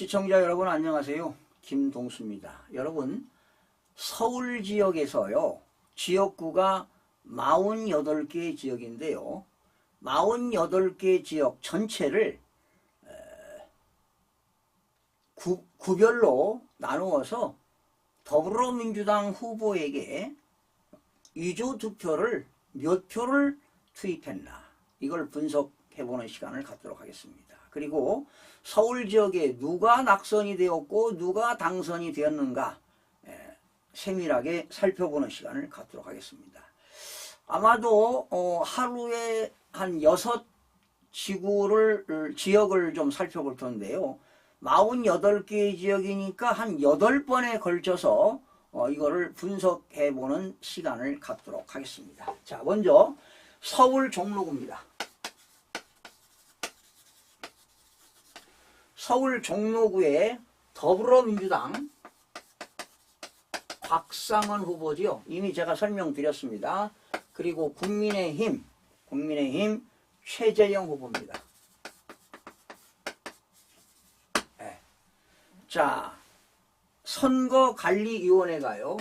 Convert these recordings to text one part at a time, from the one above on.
시청자 여러분 안녕하세요. 김동수입니다. 여러분 서울 지역에서요. 지역구가 48개 지역인데요. 48개 지역 전체를 구별로 나누어서 더불어민주당 후보에게 위조 득표를 몇 표를 투입했나 이걸 분석해보는 시간을 갖도록 하겠습니다. 그리고 서울 지역에 누가 낙선이 되었고 누가 당선이 되었는가 세밀하게 살펴보는 시간을 갖도록 하겠습니다. 아마도 하루에 한 6지역을 좀 살펴볼 텐데요. 48개 지역이니까 한 8번에 걸쳐서 이거를 분석해보는 시간을 갖도록 하겠습니다. 자, 먼저 서울 종로구입니다. 서울 종로구에 더불어민주당 곽상원 후보지요. 이미 제가 설명드렸습니다. 그리고 국민의힘 최재형 후보입니다. 네. 자, 선거관리위원회가요.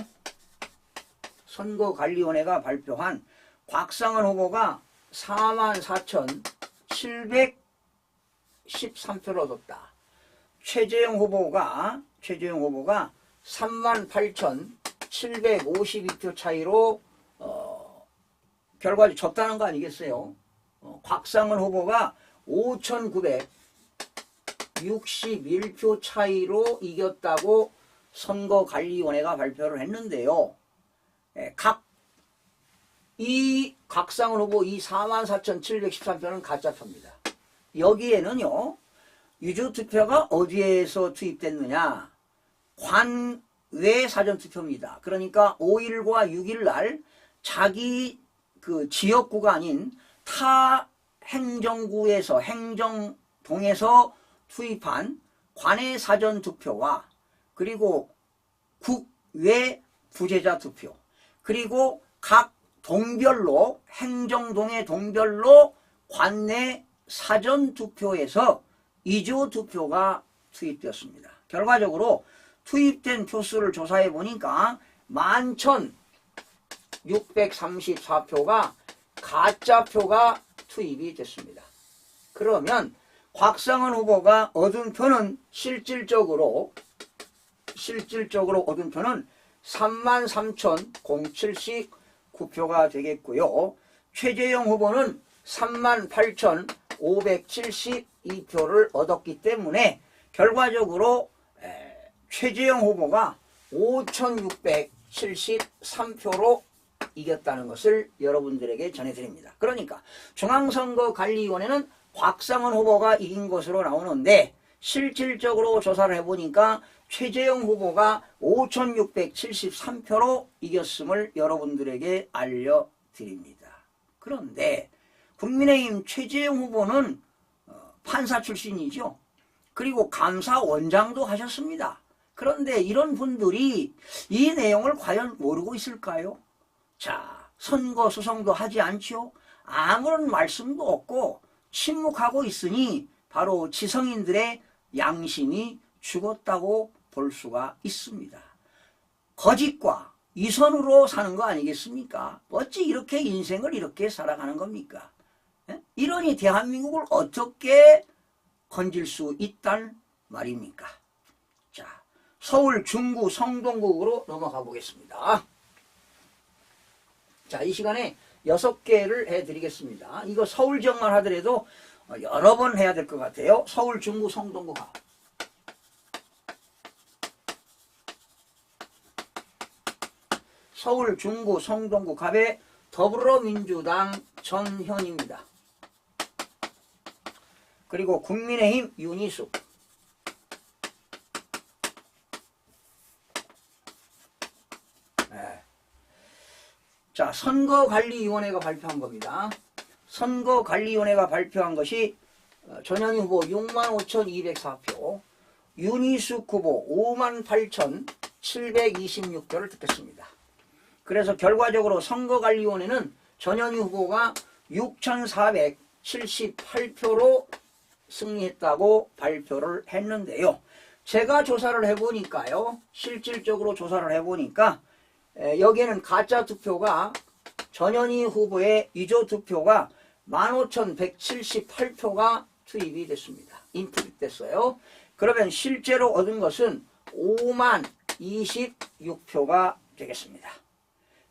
선거관리위원회가 발표한 곽상원 후보가 44,713표를 얻었다. 최재형 후보가 38,752표 차이로 결과적으로 졌다는 거 아니겠어요? 곽상원 후보가 5,961표 차이로 이겼다고 선거관리위원회가 발표를 했는데요. 이 곽상원 후보 이 44,713표는 가짜표입니다. 여기에는요. 위조투표가 어디에서 투입됐느냐. 관외 사전투표입니다. 그러니까 5일과 6일 날 자기 그 지역구가 아닌 타 행정구에서 행정동에서 투입한 관외 사전투표와 그리고 국외 부재자 투표 그리고 각 동별로 행정동의 동별로 관내 사전투표에서 위조투표가 투입되었습니다. 결과적으로 투입된 표수를 조사해 보니까 11,634표가 가짜표가 투입이 됐습니다. 그러면 곽상원 후보가 얻은 표는 실질적으로 얻은 표는 33,079표가 되겠고요. 최재형 후보는 38,572표를 얻었기 때문에 결과적으로 최재형 후보가 5,673표로 이겼다는 것을 여러분들에게 전해드립니다. 그러니까 중앙선거관리위원회는 곽상원 후보가 이긴 것으로 나오는데 실질적으로 조사를 해보니까 최재형 후보가 5,673표로 이겼음을 여러분들에게 알려드립니다. 그런데 국민의힘 최재형 후보는 판사 출신이죠. 그리고 감사원장도 하셨습니다. 그런데 이런 분들이 이 내용을 과연 모르고 있을까요? 자, 선거 소송도 하지 않죠. 아무런 말씀도 없고 침묵하고 있으니 바로 지성인들의 양심이 죽었다고 볼 수가 있습니다. 거짓과 이선으로 사는 거 아니겠습니까? 어찌 이렇게 인생을 이렇게 살아가는 겁니까? 이러니 대한민국을 어떻게 건질 수 있단 말입니까? 자, 서울 중구 성동구로 넘어가 보겠습니다. 자, 이 시간에 6개를 해드리겠습니다. 이거 서울 지역만 하더라도 여러 번 해야 될 것 같아요. 서울 중구 성동구가. 서울 중구 성동구 갑의 더불어민주당 전현입니다. 그리고 국민의힘 윤희숙. 자, 선거관리위원회가 발표한 겁니다. 선거관리위원회가 발표한 것이 전현희 후보 65,204표, 윤희숙 후보 58,726표를 득했습니다. 그래서 결과적으로 선거관리위원회는 전현희 후보가 6,478표로 승리했다고 발표를 했는데요. 제가 조사를 해보니까요. 실질적으로 조사를 해보니까 여기에는 가짜 투표가 전현희 후보의 위조 투표가 15,178표가 투입이 됐습니다. 인투입됐어요. 그러면 실제로 얻은 것은 5만 26표가 되겠습니다.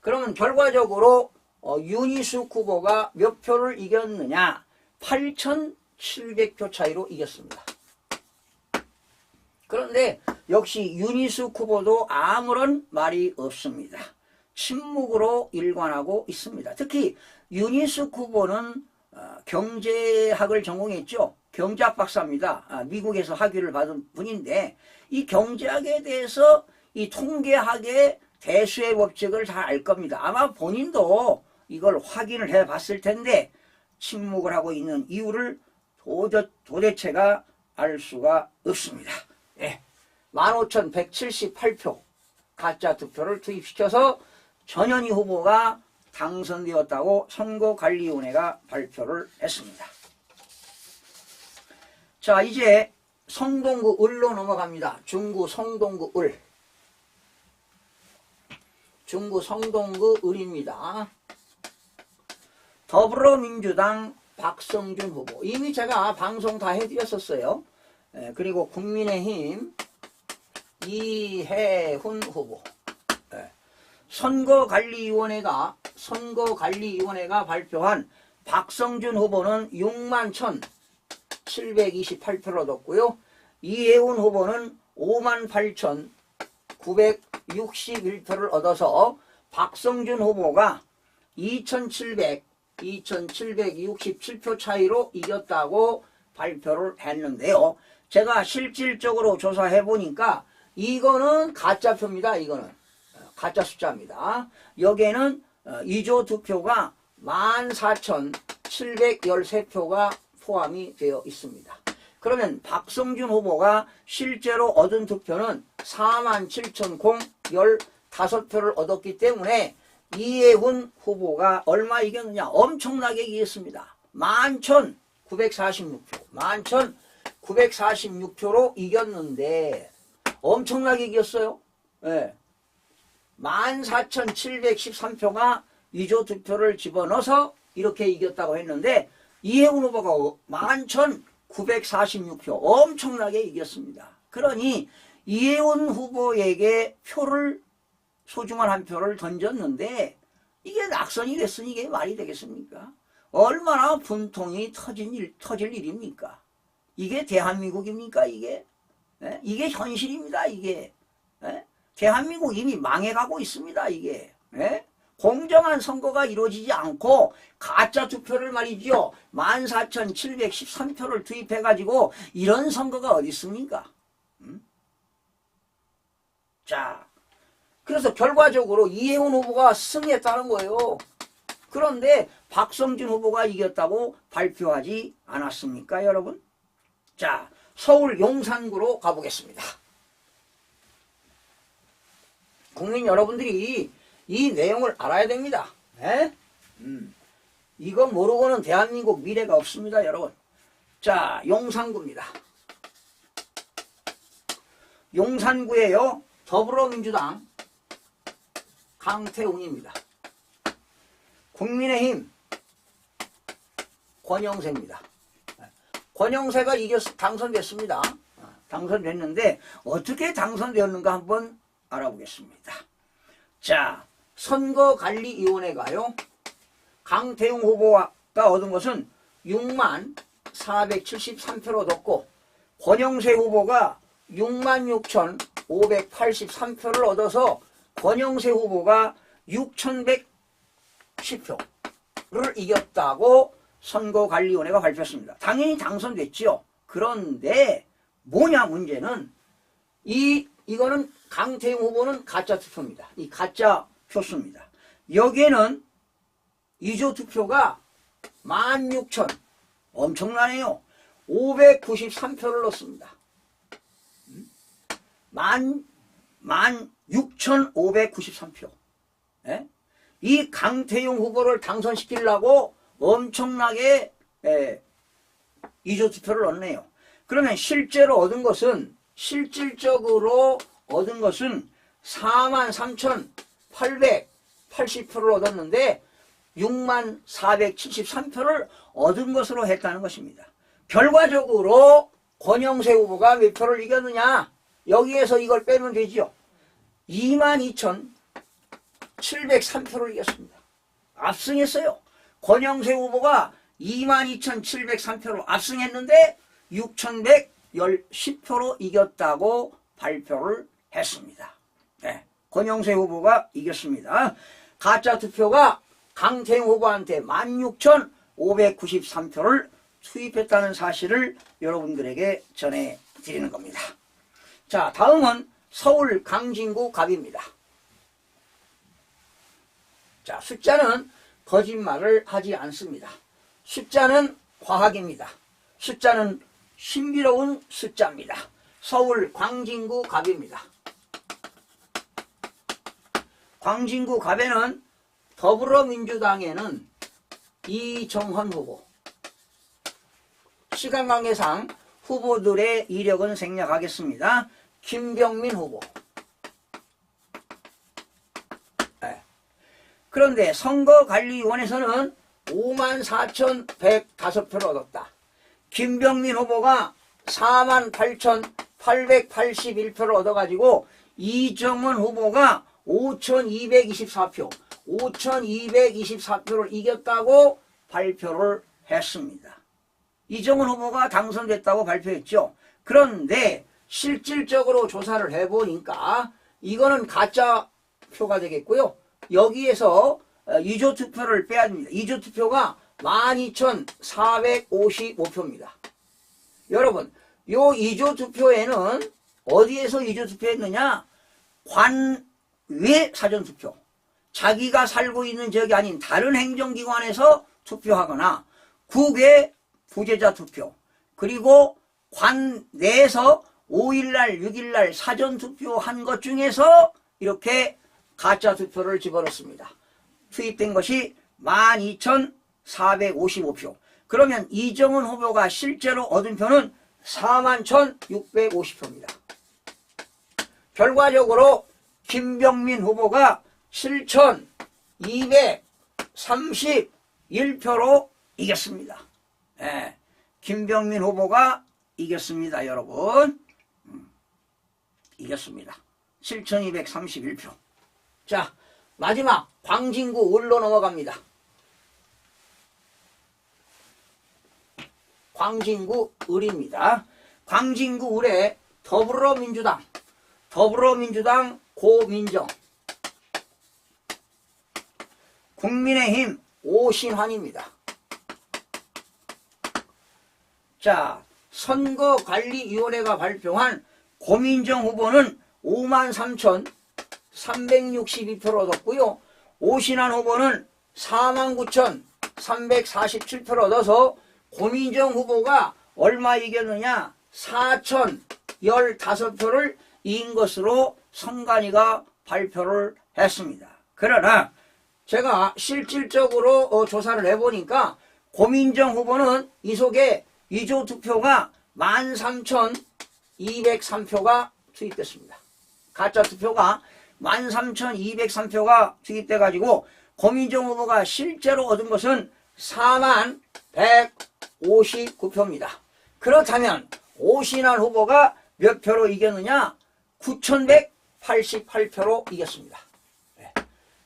그러면 결과적으로 윤희숙 후보가 몇 표를 이겼느냐? 8,700표 차이로 이겼습니다. 그런데 역시 윤희숙 후보도 아무런 말이 없습니다. 침묵으로 일관하고 있습니다. 특히 윤희숙 후보는 경제학을 전공했죠. 경제학 박사입니다. 미국에서 학위를 받은 분인데 이 경제학에 대해서 이 통계학의 대수의 법칙을 잘 알 겁니다. 아마 본인도 이걸 확인을 해 봤을 텐데 침묵을 하고 있는 이유를 도대체가 알 수가 없습니다. 예. 15,178표 가짜 투표를 투입시켜서 전현희 후보가 당선되었다고 선거관리위원회가 발표를 했습니다. 자, 이제 성동구 을로 넘어갑니다. 중구 성동구 을. 중구 성동구 을입니다. 더불어민주당 박성준 후보. 이미 제가 방송 다 해드렸었어요. 그리고 국민의힘 이해훈 후보. 선거관리위원회가 발표한 박성준 후보는 61,728표를 얻었고요. 이해훈 후보는 58,961표를 얻어서 박성준 후보가 2,767표 차이로 이겼다고 발표를 했는데요. 제가 실질적으로 조사해 보니까 이거는 가짜표입니다. 이거는 가짜 숫자입니다. 여기에는 위조 투표가 14,713표가 포함이 되어 있습니다. 그러면 박성준 후보가 실제로 얻은 투표는 47,015표를 얻었기 때문에 이해훈 후보가 얼마 이겼느냐? 엄청나게 이겼습니다. 11,946표. 11,946표로 이겼는데 엄청나게 이겼어요. 네. 14,713표가 위조 투표를 집어넣어서 이렇게 이겼다고 했는데 이해훈 후보가 11,946표 엄청나게 이겼습니다. 그러니 이해훈 후보에게 소중한 한 표를 던졌는데 이게 낙선이 됐으니 이게 말이 되겠습니까? 얼마나 분통이 터질 일입니까? 이게 대한민국입니까? 이게? 예? 이게 현실입니다. 이게. 예? 대한민국 이미 망해가고 있습니다. 이게. 예? 공정한 선거가 이루어지지 않고 가짜 투표를 말이죠. 14,713표를 투입해가지고 이런 선거가 어디 있습니까? 자, 그래서 결과적으로 이해훈 후보가 승리했다는 거예요. 그런데 박성준 후보가 이겼다고 발표하지 않았습니까, 여러분? 자, 서울 용산구로 가보겠습니다. 국민 여러분들이 이 내용을 알아야 됩니다. 에? 이거 모르고는 대한민국 미래가 없습니다, 여러분. 자, 용산구입니다. 용산구에요. 더불어민주당 강태웅입니다. 국민의힘 권영세입니다. 권영세가 당선됐습니다. 당선됐는데 어떻게 당선되었는가 한번 알아보겠습니다. 자, 선거관리위원회가요. 강태웅 후보가 얻은 것은 64,473표를 얻었고 권영세 후보가 66,583표를 얻어서 권영세 후보가 6,110표를 이겼다고 선거관리위원회가 발표했습니다. 당연히 당선됐지요. 그런데 뭐냐 문제는 이거는 강태웅 후보는 가짜 투표입니다. 이 가짜 표수입니다. 여기에는 위조 투표가 16,000 엄청나네요. 593표를 넣습니다. 16,593표. 예? 이 강태웅 후보를 당선시키려고 엄청나게 위조 투표를 넣네요. 그러면 실제로 얻은 것은 실질적으로 얻은 것은 43,880표를 얻었는데 64,473표를 얻은 것으로 했다는 것입니다. 결과적으로 권영세 후보가 몇 표를 이겼느냐? 여기에서 이걸 빼면 되죠. 22,703표를 이겼습니다. 압승했어요. 권영세 후보가 22,703표로 압승했는데 6,110표로 이겼다고 발표를 했습니다. 네, 권영세 후보가 이겼습니다. 가짜 투표가 강태웅 후보한테 16,593표를 투입했다는 사실을 여러분들에게 전해드리는 겁니다. 자, 다음은 서울 강진구 갑입니다. 자, 숫자는 거짓말을 하지 않습니다. 숫자는 과학입니다. 숫자는 신비로운 숫자입니다. 서울 광진구 갑입니다. 광진구 갑에는 더불어민주당에는 이정헌 후보, 시간 관계상 후보들의 이력은 생략하겠습니다. 김병민 후보. 네. 그런데 선거관리위원회에서는 54,105표를 얻었다. 김병민 후보가 48,881표를 얻어가지고 이정헌 후보가 5,224표를 이겼다고 발표를 했습니다. 이정헌 후보가 당선됐다고 발표했죠. 그런데 실질적으로 조사를 해보니까 이거는 가짜 표가 되겠고요. 여기에서 위조투표를 빼야 됩니다. 위조투표가 12,455표입니다. 여러분, 요 위조투표에는 어디에서 위조투표했느냐? 관외 사전투표. 자기가 살고 있는 지역이 아닌 다른 행정기관에서 투표하거나 국외 부재자 투표, 그리고 관 내에서 5일날 6일날 사전투표한 것 중에서 이렇게 가짜 투표를 집어넣습니다. 투입된 것이 12,455표. 그러면 이정헌 후보가 실제로 얻은 표는 41,650표입니다. 결과적으로 김병민 후보가 7,231표로 이겼습니다. 네, 김병민 후보가 이겼습니다, 여러분. 이겼습니다. 7,231표. 자, 마지막 광진구 을로 넘어갑니다. 광진구 을입니다. 광진구 을에 더불어민주당 고민정, 국민의힘 오신환입니다. 자, 선거관리위원회가 발표한 고민정 후보는 53,362표를 얻었고요. 오신환 후보는 49,347표를 얻어서 고민정 후보가 얼마 이겼느냐? 4,015표를 이긴 것으로 선관위가 발표를 했습니다. 그러나 제가 실질적으로 조사를 해보니까 고민정 후보는 이 속에 위조투표가 13,203표가 투입됐습니다. 가짜 투표가 13,203표가 투입돼가지고 고민정 후보가 실제로 얻은 것은 41,159표입니다. 그렇다면 오신환 후보가 몇 표로 이겼느냐? 9,188표로 이겼습니다.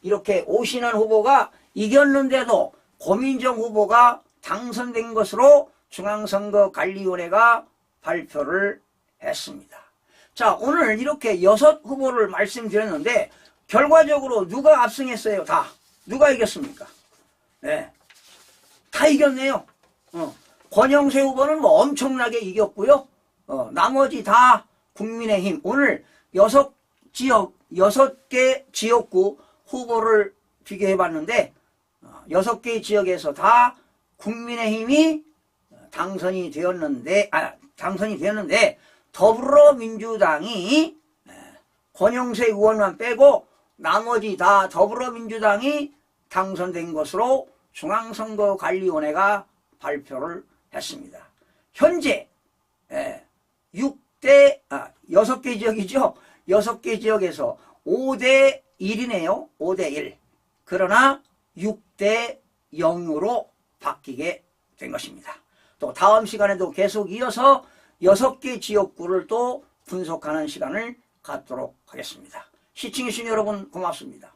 이렇게 오신환 후보가 이겼는데도 고민정 후보가 당선된 것으로 중앙선거관리위원회가 발표를 했습니다. 자, 오늘 이렇게 6 후보를 말씀드렸는데 결과적으로 누가 압승했어요? 다. 누가 이겼습니까? 네, 다 이겼네요. 권영세 후보는 뭐 엄청나게 이겼고요. 나머지 다 국민의힘. 오늘 6개 지역구 후보를 비교해봤는데 6개 지역에서 다 국민의힘이 당선이 되었는데 더불어민주당이 권영세 의원만 빼고 나머지 다 더불어민주당이 당선된 것으로 중앙선거관리위원회가 발표를 했습니다. 현재 6개 지역이죠. 6개 지역에서 5대 1이네요. 5대 1. 그러나 6대 0으로 바뀌게 된 것입니다. 또 다음 시간에도 계속 이어서 6개 지역구를 또 분석하는 시간을 갖도록 하겠습니다. 시청해주신 여러분 고맙습니다.